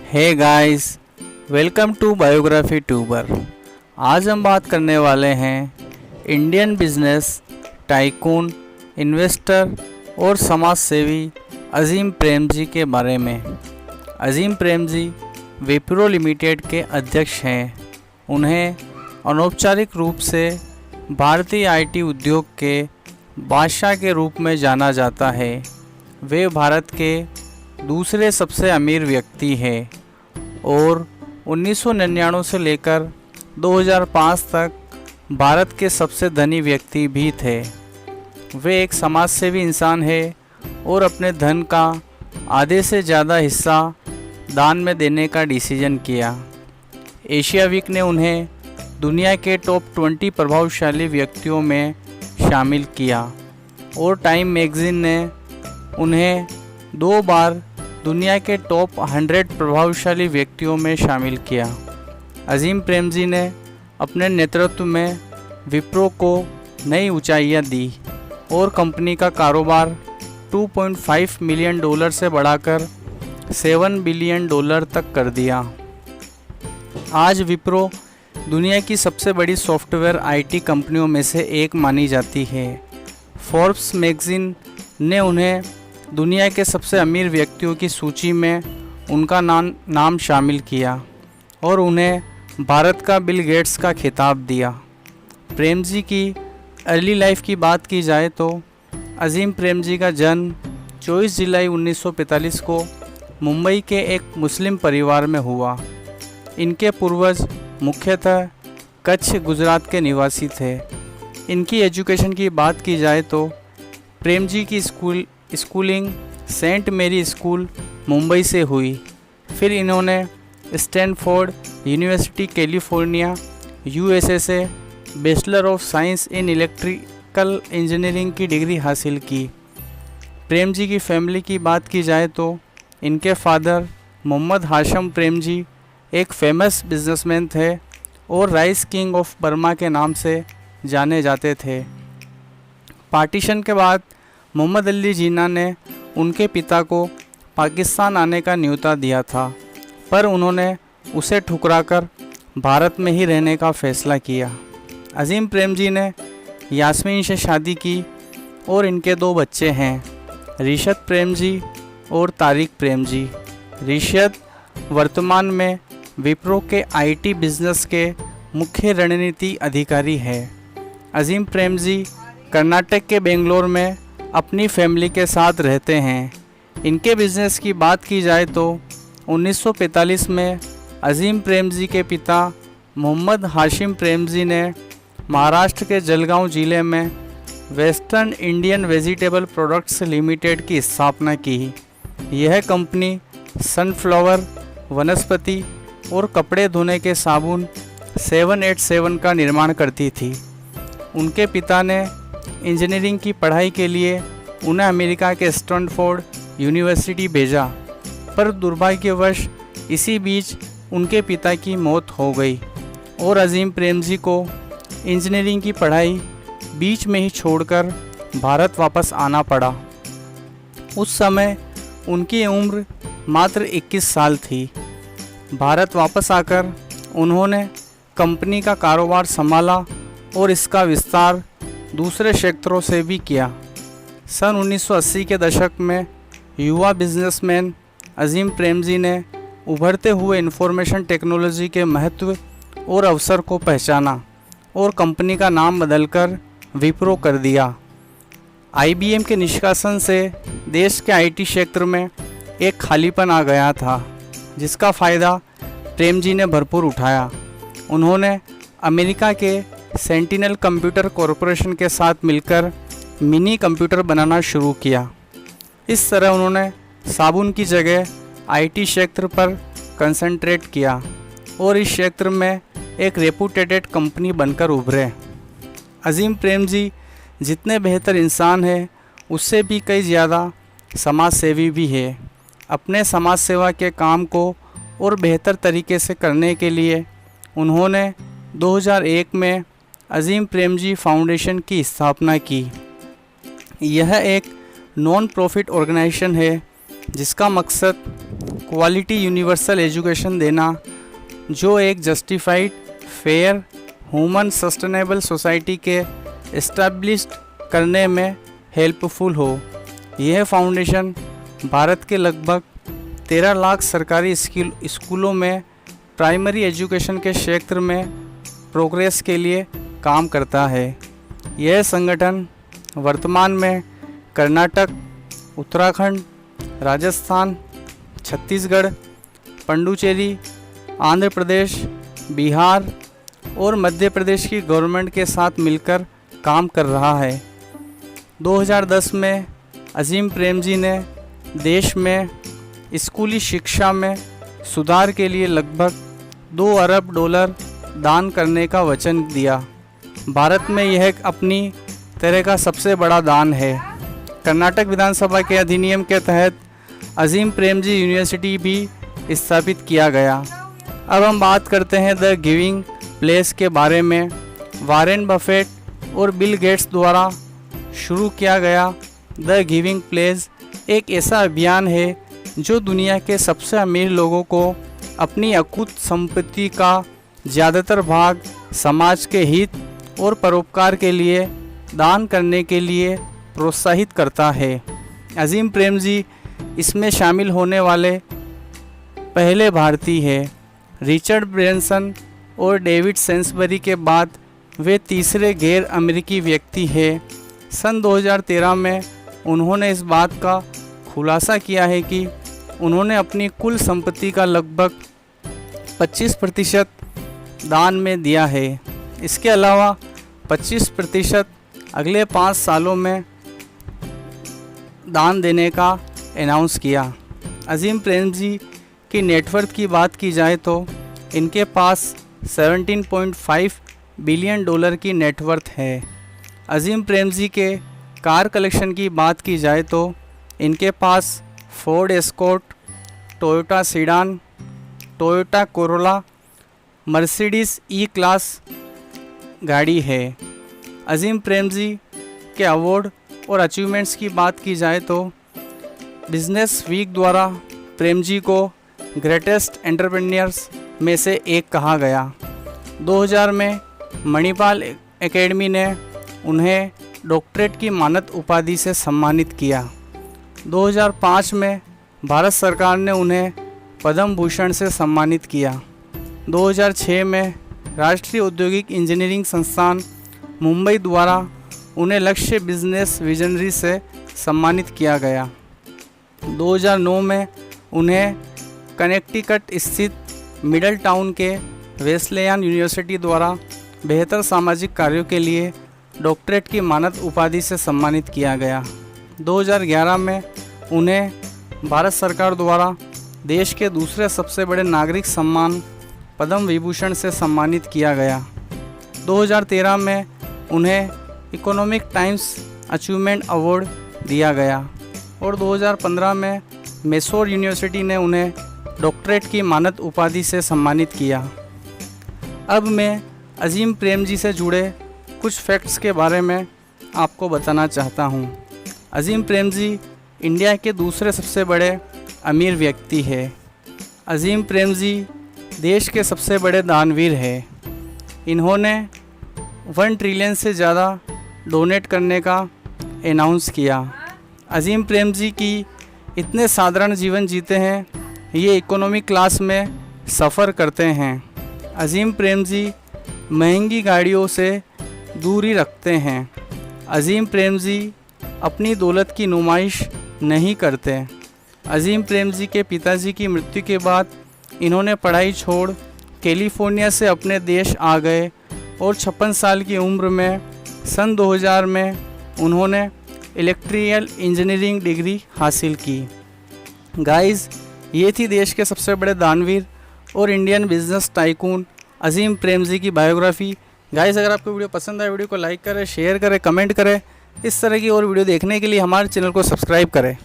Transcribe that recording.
Hey guys, welcome to Biography Tuber. आज हम बात करने वाले हैं इंडियन बिजनेस टाइकून, इन्वेस्टर और समाज सेवी अजीम प्रेमजी के बारे में। अजीम प्रेमजी विप्रो लिमिटेड के अध्यक्ष हैं। उन्हें अनौपचारिक रूप से भारतीय आईटी उद्योग के बादशाह के रूप में जाना जाता है। वे भारत के दूसरे सबसे अमीर व्यक्ति हैं और 1999 से लेकर 2005 तक भारत के सबसे धनी व्यक्ति भी थे। वे एक समाजसेवी इंसान हैं और अपने धन का आधे से ज़्यादा हिस्सा दान में देने का डिसीजन किया। एशिया वीक ने उन्हें दुनिया के टॉप 20 प्रभावशाली व्यक्तियों में शामिल किया और टाइम मैगज़ीन ने उन्हें 2 बार दुनिया के टॉप 100 प्रभावशाली व्यक्तियों में शामिल किया। अजीम प्रेमजी ने अपने नेतृत्व में विप्रो को नई ऊंचाइयां दी और कंपनी का कारोबार $2.5 मिलियन से बढ़ाकर $7 बिलियन तक कर दिया। आज विप्रो दुनिया की सबसे बड़ी सॉफ्टवेयर आईटी कंपनियों में से एक मानी जाती है। फोर्ब्स मैगज़ीन ने उन्हें दुनिया के सबसे अमीर व्यक्तियों की सूची में उनका नाम शामिल किया और उन्हें भारत का बिल गेट्स का खिताब दिया। प्रेमजी की अर्ली लाइफ की बात की जाए तो अजीम प्रेमजी का जन्म 24 जुलाई 1945 को मुंबई के एक मुस्लिम परिवार में हुआ। इनके पूर्वज मुख्यतः कच्छ, गुजरात के निवासी थे। इनकी एजुकेशन की बात की जाए तो प्रेमजी की स्कूलिंग सेंट मेरी स्कूल मुंबई से हुई। फिर इन्होंने स्टैनफोर्ड यूनिवर्सिटी कैलिफोर्निया यूएसए से bachelor of science in electrical engineering की डिग्री हासिल की। प्रेमजी की फैमिली की बात की जाए तो इनके फादर मोहम्मद हाशम प्रेमजी एक फेमस बिजनेसमैन थे और राइस किंग ऑफ बर्मा के नाम से जाने जाते थे। पार्टीशन के बाद मोहम्मद अली जिन्ना ने उनके पिता को पाकिस्तान आने का न्योता दिया था, पर उन्होंने उसे ठुकराकर भारत में ही रहने का फ़ैसला किया। अजीम प्रेमजी ने यास्मीन से शादी की और इनके 2 बच्चे हैं, रिशद प्रेमजी और तारिक प्रेमजी। रिशद वर्तमान में विप्रो के आईटी बिजनेस के मुख्य रणनीति अधिकारी है। अजीम प्रेमजी कर्नाटक के बेंगलोर में अपनी फैमिली के साथ रहते हैं। इनके बिजनेस की बात की जाए तो 1945 में अजीम प्रेमजी के पिता मोहम्मद हाशिम प्रेमजी ने महाराष्ट्र के जलगांव ज़िले में western Indian vegetable products limited की स्थापना की। यह कंपनी सनफ्लावर, वनस्पति और कपड़े धोने के साबुन 787 का निर्माण करती थी। उनके पिता ने इंजीनियरिंग की पढ़ाई के लिए उन्हें अमेरिका के स्टैनफोर्ड यूनिवर्सिटी भेजा, पर दुर्भाग्यवश इसी बीच उनके पिता की मौत हो गई और अजीम प्रेमजी को इंजीनियरिंग की पढ़ाई बीच में ही छोड़कर भारत वापस आना पड़ा। उस समय उनकी उम्र मात्र 21 साल थी। भारत वापस आकर उन्होंने कंपनी का कारोबार संभाला और इसका विस्तार दूसरे क्षेत्रों से भी किया। सन 1980 के दशक में युवा बिजनेसमैन अजीम प्रेमजी ने उभरते हुए इंफॉर्मेशन टेक्नोलॉजी के महत्व और अवसर को पहचाना और कंपनी का नाम बदलकर विप्रो कर दिया। आईबीएम के निष्कासन से देश के आईटी क्षेत्र में एक खालीपन आ गया था, जिसका फ़ायदा प्रेमजी ने भरपूर उठाया। उन्होंने अमेरिका के सेंटिनल कंप्यूटर कॉरपोरेशन के साथ मिलकर मिनी कंप्यूटर बनाना शुरू किया। इस तरह उन्होंने साबुन की जगह आईटी क्षेत्र पर कंसंट्रेट किया और इस क्षेत्र में एक रेपुटेटेड कंपनी बनकर उभरे। अजीम प्रेमजी जितने बेहतर इंसान हैं, उससे भी कई ज़्यादा समाज सेवी भी है। अपने समाज सेवा के काम को और बेहतर तरीके से करने के लिए उन्होंने 2001 में अजीम प्रेमजी फाउंडेशन की स्थापना की। यह एक नॉन प्रॉफिट ऑर्गेनाइजेशन है जिसका मकसद क्वालिटी यूनिवर्सल एजुकेशन देना जो एक justified, fair, human sustainable society के इस्टेब्लिश करने में हेल्पफुल हो। यह फाउंडेशन भारत के लगभग 13 लाख सरकारी स्कूलों में प्राइमरी एजुकेशन के क्षेत्र में प्रोग्रेस के लिए काम करता है। यह संगठन वर्तमान में कर्नाटक, उत्तराखंड, राजस्थान, छत्तीसगढ़, पुडुचेरी, आंध्र प्रदेश, बिहार और मध्य प्रदेश की गवर्नमेंट के साथ मिलकर काम कर रहा है। 2010 में अजीम प्रेमजी ने देश में स्कूली शिक्षा में सुधार के लिए लगभग $2 अरब दान करने का वचन दिया। भारत में यह अपनी तरह का सबसे बड़ा दान है। कर्नाटक विधानसभा के अधिनियम के तहत अजीम प्रेमजी यूनिवर्सिटी भी स्थापित किया गया। अब हम बात करते हैं द गिविंग प्लेस के बारे में। वॉरेन बफेट और बिल गेट्स द्वारा शुरू किया गया द गिविंग प्लेस एक ऐसा अभियान है जो दुनिया के सबसे अमीर लोगों को अपनी अकुत संपत्ति का ज़्यादातर भाग समाज के हित और परोपकार के लिए दान करने के लिए प्रोत्साहित करता है। अजीम प्रेमजी इसमें शामिल होने वाले पहले भारतीय हैं। रिचर्ड ब्रैनसन और डेविड सेंसबरी के बाद वे तीसरे गैर अमेरिकी व्यक्ति हैं। सन 2013 में उन्होंने इस बात का खुलासा किया है कि उन्होंने अपनी कुल संपत्ति का लगभग 25% दान में दिया है। इसके अलावा 25% अगले 5 सालों में दान देने का अनाउंस किया। अजीम प्रेमजी की नेटवर्थ की बात की जाए तो इनके पास $17.5 बिलियन की नेटवर्थ है। अजीम प्रेमजी के कार कलेक्शन की बात की जाए तो इनके पास Ford Escort, Toyota sedan, Toyota Corolla, Mercedes E class गाड़ी है। अजीम प्रेमजी के अवार्ड और अचीवमेंट्स की बात की जाए तो बिजनेस वीक द्वारा प्रेमजी को ग्रेटेस्ट एंटरप्रेन्योर्स में से एक कहा गया। 2000 में मणिपाल एकेडमी ने उन्हें डॉक्टरेट की मानद उपाधि से सम्मानित किया। 2005 में भारत सरकार ने उन्हें पद्म भूषण से सम्मानित किया। 2006 में राष्ट्रीय औद्योगिक इंजीनियरिंग संस्थान मुंबई द्वारा उन्हें लक्ष्य बिजनेस विजनरी से सम्मानित किया गया। 2009 में उन्हें कनेक्टिकट स्थित मिडल टाउन के वेस्लेयन यूनिवर्सिटी द्वारा बेहतर सामाजिक कार्यों के लिए डॉक्टरेट की मानद उपाधि से सम्मानित किया गया। 2011 में उन्हें भारत सरकार द्वारा देश के दूसरे सबसे बड़े नागरिक सम्मान पद्म विभूषण से सम्मानित किया गया। 2013 में उन्हें इकोनॉमिक टाइम्स अचीवमेंट अवार्ड दिया गया और 2015 में मैसूर यूनिवर्सिटी ने उन्हें डॉक्टरेट की मानद उपाधि से सम्मानित किया। अब मैं अजीम प्रेमजी से जुड़े कुछ फैक्ट्स के बारे में आपको बताना चाहता हूँ। अजीम प्रेमजी इंडिया के दूसरे सबसे बड़े अमीर व्यक्ति है। अजीम प्रेमजी देश के सबसे बड़े दानवीर हैं। इन्होंने 1 ट्रिलियन से ज़्यादा डोनेट करने का अनाउंस किया। अजीम प्रेमजी की इतने साधारण जीवन जीते हैं, ये इकोनॉमी क्लास में सफ़र करते हैं। अजीम प्रेमजी महंगी गाड़ियों से दूरी रखते हैं। अजीम प्रेमजी अपनी दौलत की नुमाइश नहीं करते। अजीम प्रेमजी के पिताजी की मृत्यु के बाद इन्होंने पढ़ाई छोड़ कैलिफोर्निया से अपने देश आ गए और 56 साल की उम्र में सन 2000 में उन्होंने इलेक्ट्रिकल इंजीनियरिंग डिग्री हासिल की। गाइस, ये थी देश के सबसे बड़े दानवीर और Indian business tycoon Azim Premji की बायोग्राफी। गाइस, अगर आपको वीडियो पसंद आए वीडियो को लाइक करें, शेयर करें, कमेंट करें। इस तरह की और वीडियो देखने के लिए हमारे चैनल को सब्सक्राइब करें।